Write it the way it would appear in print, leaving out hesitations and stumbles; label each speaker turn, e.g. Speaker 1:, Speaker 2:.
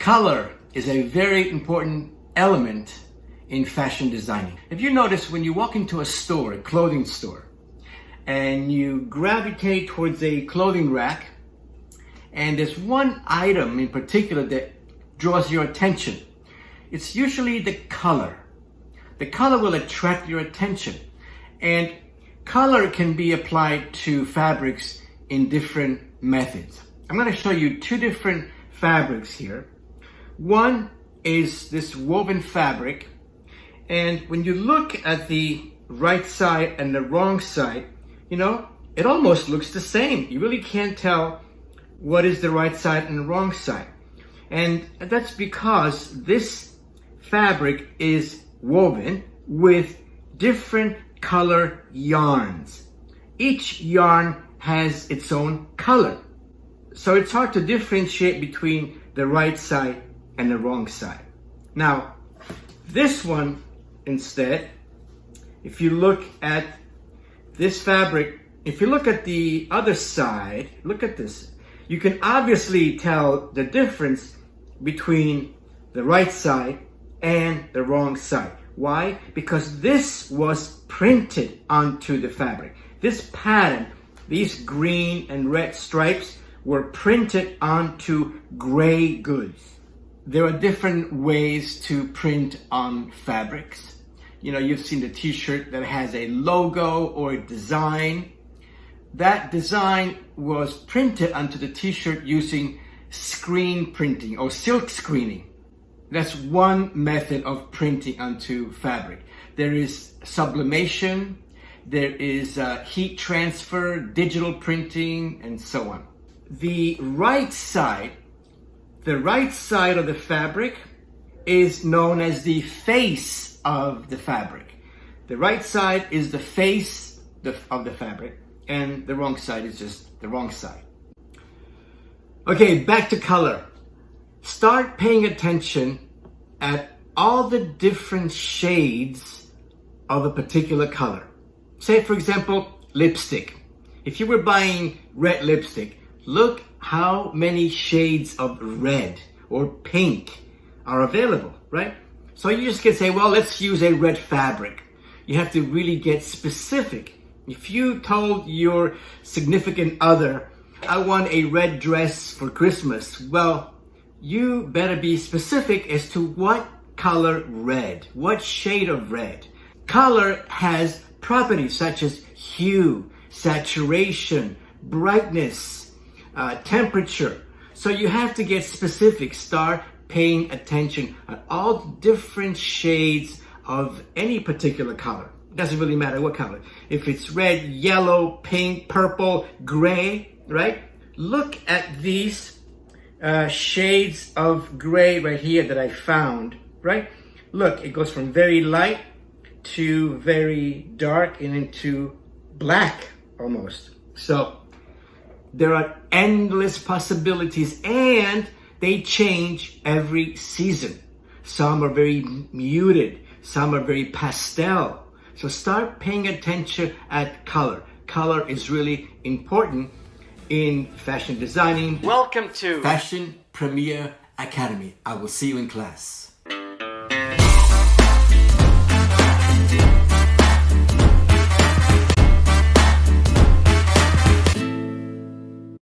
Speaker 1: Color is a very important element in fashion designing. If you notice, when you walk into a store, a clothing store, and you gravitate towards a clothing rack, and there's one item in particular that draws your attention, it's usually the color. The color will attract your attention, and color can be applied to fabrics in different methods. I'm going to show you two different fabrics here. One is this woven fabric, and when you look at the right side and the wrong side, it almost looks the same. You really can't tell what is the right side and the wrong side. And that's because this fabric is woven with different color yarns. Each yarn has its own color. So it's hard to differentiate between the right side and the wrong side. Now, this one instead, if you look at this fabric, if you look at the other side, look at this, you can obviously tell the difference between the right side and the wrong side. Why? Because this was printed onto the fabric. This pattern, these green and red stripes, were printed onto gray goods. There are different ways to print on fabrics. You've seen the t-shirt that has a logo or a design. That design was printed onto the t-shirt using screen printing or silk screening. That's one method of printing onto fabric. There is sublimation, there is heat transfer, digital printing, and so on. The right side of the fabric is known as the face of the fabric. The right side is the face of the fabric, and the wrong side is just the wrong side. Okay, back to color. Start paying attention at all the different shades of a particular color. Say, for example, lipstick. If you were buying red lipstick, look how many shades of red or pink are available, right? So you just can say, well, let's use a red fabric. You have to really get specific. If you told your significant other, I want a red dress for Christmas, well, you better be specific as to what color red, what shade of red. Color has properties such as hue, saturation, brightness, temperature. So you have to get specific. Start paying attention at all different shades of any particular color. It doesn't really matter what color. If it's red, yellow, pink, purple, gray, right? Look at these shades of gray right here that I found, right? Look, it goes from very light to very dark and into black almost. So there are endless possibilities, and they change every season. Some are very muted, some are very pastel. So start paying attention at color. Color is really important in fashion designing. Welcome to Fashion Premier Academy. I will see you in class.